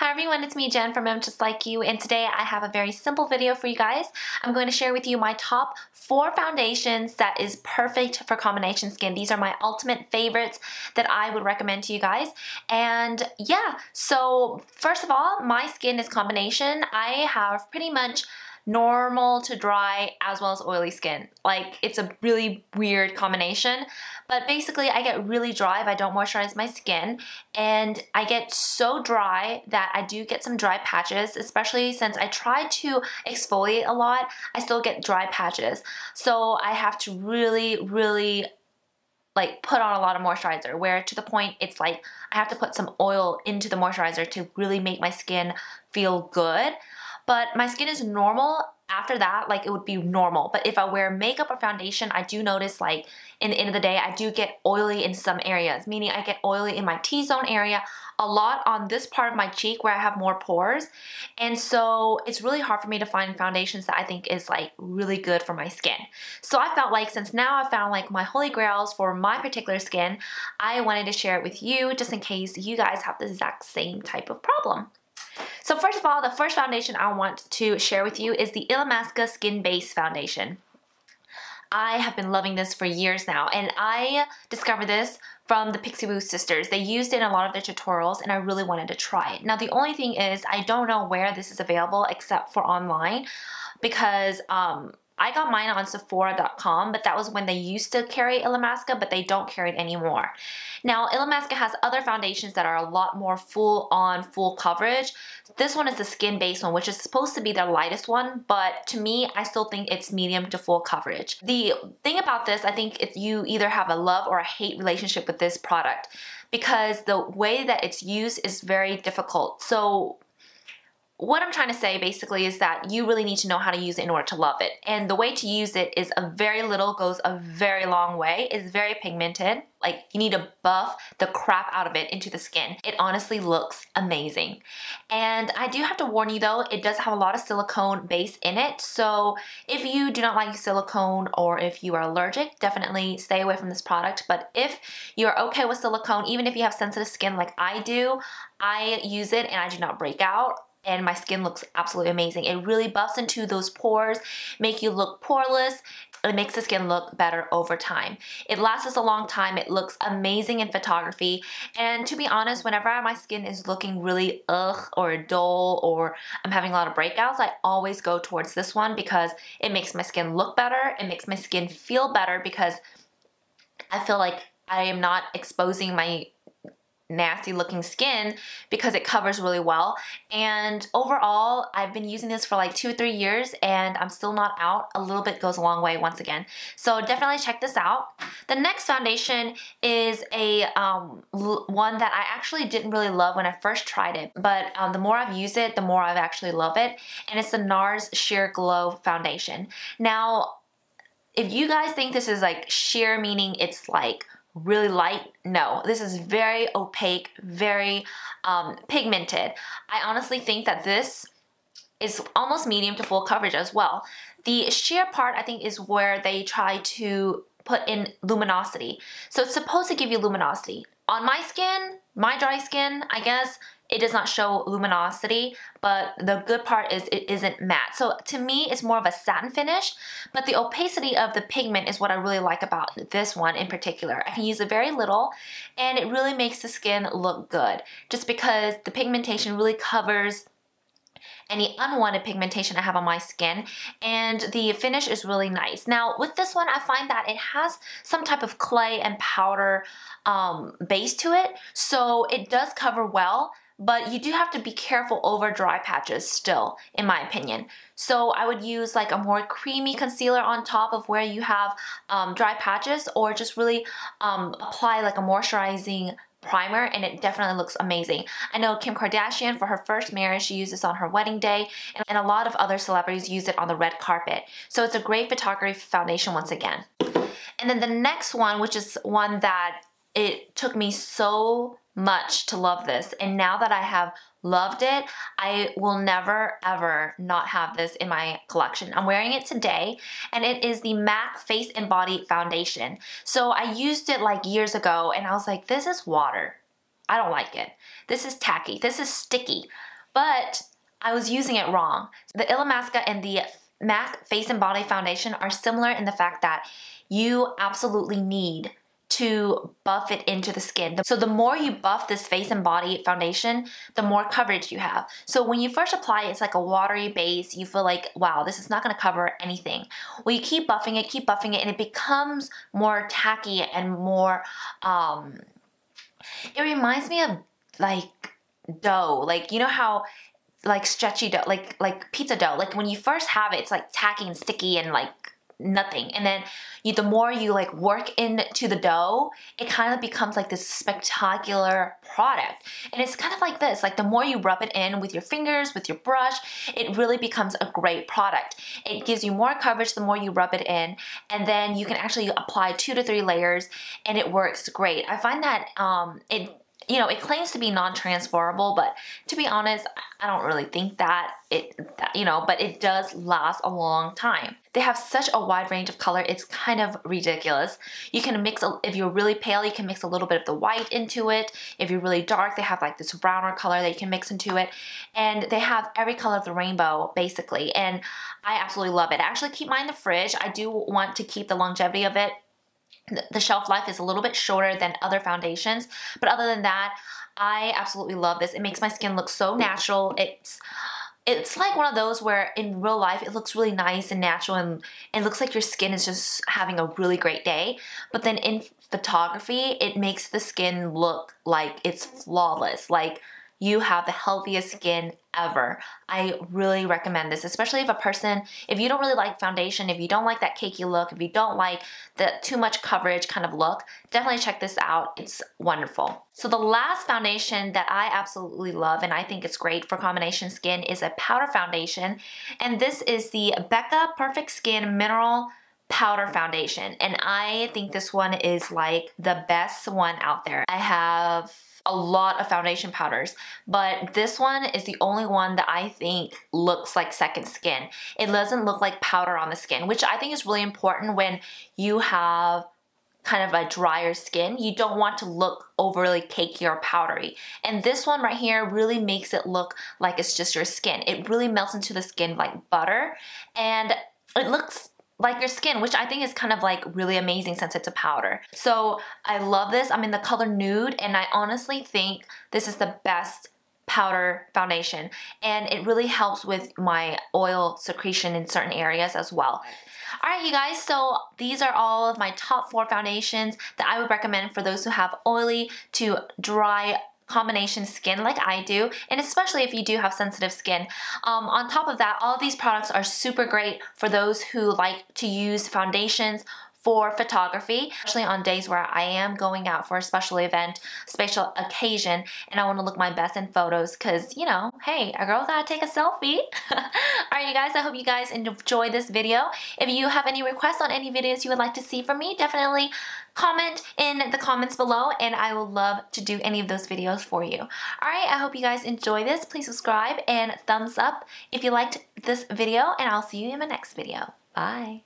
Hi everyone, it's me Jen from EmJustLikeYou, and today I have a very simple video for you guys. I'm going to share with you my top 4 foundations that is perfect for combination skin. These are my ultimate favorites that I would recommend to you guys. And yeah, so first of all, my skin is combination. I have pretty much normal to dry as well as oily skin. Like, it's a really weird combination, but basically I get really dry if I don't moisturize my skin, and I get so dry that I do get some dry patches, especially since I try to exfoliate a lot. I still get dry patches, so I have to really like put on a lot of moisturizer, where to the point it's like I have to put some oil into the moisturizer to really make my skin feel good. But my skin is normal after that, like it would be normal. But if I wear makeup or foundation, I do notice, like, in the end of the day, I do get oily in some areas, meaning I get oily in my T-zone area, a lot on this part of my cheek where I have more pores. And so it's really hard for me to find foundations that I think is like really good for my skin. So I felt like, since now I found like my holy grails for my particular skin, I wanted to share it with you just in case you guys have the exact same type of problem. So first of all, the first foundation I want to share with you is the Illamasqua Skin Base Foundation. I have been loving this for years now, and I discovered this from the Pixie Woo sisters. They used it in a lot of their tutorials, and I really wanted to try it. Now, the only thing is, I don't know where this is available except for online, because I got mine on Sephora.com, but that was when they used to carry Illamasqua, but they don't carry it anymore. Now, Illamasqua has other foundations that are a lot more full coverage. This one is the skin-based one, which is supposed to be the lightest one, but to me, I still think it's medium to full coverage. The thing about this, I think if you either have a love or a hate relationship with this product, because the way that it's used is very difficult. So what I'm trying to say basically is that you really need to know how to use it in order to love it. And the way to use it is a very little goes a very long way. It's very pigmented. Like, you need to buff the crap out of it into the skin. It honestly looks amazing. And I do have to warn you though, it does have a lot of silicone base in it. So if you do not like silicone, or if you are allergic, definitely stay away from this product. But if you're okay with silicone, even if you have sensitive skin like I do, I use it and I do not break out. And my skin looks absolutely amazing. It really buffs into those pores, make you look poreless, and it makes the skin look better over time. It lasts us a long time. It looks amazing in photography. And to be honest, whenever my skin is looking really or dull, or I'm having a lot of breakouts, I always go towards this one because it makes my skin look better. It makes my skin feel better because I feel like I am not exposing my nasty looking skin because it covers really well. And overall, I've been using this for like 2 or 3 years and I'm still not out. A little bit goes a long way once again. So definitely check this out. The next foundation is a one that I actually didn't really love when I first tried it, but the more I've used it, the more I've actually loved it. And it's the NARS Sheer Glow Foundation. Now, if you guys think this is like sheer, meaning it's like really light, no, this is very opaque, very pigmented. I honestly think that this is almost medium to full coverage as well. The sheer part, I think, is where they try to put in luminosity. So it's supposed to give you luminosity. On my skin, my dry skin, I guess, it does not show luminosity, but the good part is it isn't matte. So to me, it's more of a satin finish, but the opacity of the pigment is what I really like about this one in particular. I can use it very little, and it really makes the skin look good, just because the pigmentation really covers any unwanted pigmentation I have on my skin, and the finish is really nice. Now with this one, I find that it has some type of clay and powder base to it, so it does cover well, but you do have to be careful over dry patches still, in my opinion. So I would use like a more creamy concealer on top of where you have dry patches, or just really apply like a moisturizing primer, and it definitely looks amazing. I know Kim Kardashian, for her first marriage, she used this on her wedding day, and a lot of other celebrities use it on the red carpet. So it's a great photography foundation once again. And then the next one, which is one that it took me so much to love this, and now that I have loved it, I will never ever not have this in my collection. I'm wearing it today, and it is the MAC Face and Body Foundation. So I used it like years ago, and I was like, this is water. I don't like it. This is tacky. This is sticky. but I was using it wrong. The Illamasqua and the MAC Face and Body Foundation are similar in the fact that you absolutely need to buff it into the skin. So the more you buff this face and body foundation, the more coverage you have. So when you first apply it, it's like a watery base. You feel like, wow, this is not gonna cover anything. Well, you keep buffing it, and it becomes more tacky and more, it reminds me of like dough. Like, you know how like stretchy dough, like pizza dough, like when you first have it, it's like tacky and sticky and like nothing, and then the more you like work into the dough, it kind of becomes like this spectacular product. And it's kind of like this, like the more you rub it in with your fingers, with your brush, it really becomes a great product. It gives you more coverage the more you rub it in, and then you can actually apply 2 to 3 layers, and it works great. I find that it claims to be non-transferable, but to be honest, I don't really think that but it does last a long time. They have such a wide range of color, it's kind of ridiculous. You can mix, if you're really pale, you can mix a little bit of the white into it. If you're really dark, they have like this browner color that you can mix into it. And they have every color of the rainbow, basically. And I absolutely love it. I actually keep mine in the fridge. I do want to keep the longevity of it. The shelf life is a little bit shorter than other foundations, but other than that, I absolutely love this. It makes my skin look so natural. It's like one of those where in real life it looks really nice and natural, and it looks like your skin is just having a really great day, but then in photography it makes the skin look like it's flawless, like you have the healthiest skin ever. I really recommend this, especially if you don't really like foundation, if you don't like that cakey look, if you don't like the too much coverage kind of look, definitely check this out. It's wonderful. So the last foundation that I absolutely love, and I think it's great for combination skin, is a powder foundation. And this is the BECCA Perfect Skin Mineral Powder Foundation. And I think this one is like the best one out there. I have a lot of foundation powders, but this one is the only one that I think looks like second skin. It doesn't look like powder on the skin, which I think is really important when you have kind of a drier skin. You don't want to look overly cakey or powdery. And this one right here really makes it look like it's just your skin. It really melts into the skin like butter, and it looks like your skin, which I think is kind of like really amazing since it's a powder. So I love this. I'm in the color Nude, and I honestly think this is the best powder foundation, and it really helps with my oil secretion in certain areas as well. Alright you guys, so these are all of my top 4 foundations that I would recommend for those who have oily to dry combination skin like I do, and especially if you do have sensitive skin. On top of that, all of these products are super great for those who like to use foundations for photography, especially on days where I am going out for a special event, special occasion, and I want to look my best in photos because, you know, hey, a girl gotta take a selfie. Alright you guys, I hope you guys enjoyed this video. If you have any requests on any videos you would like to see from me, definitely comment in the comments below, and I would love to do any of those videos for you. Alright, I hope you guys enjoy this. Please subscribe and thumbs up if you liked this video, and I'll see you in my next video. Bye!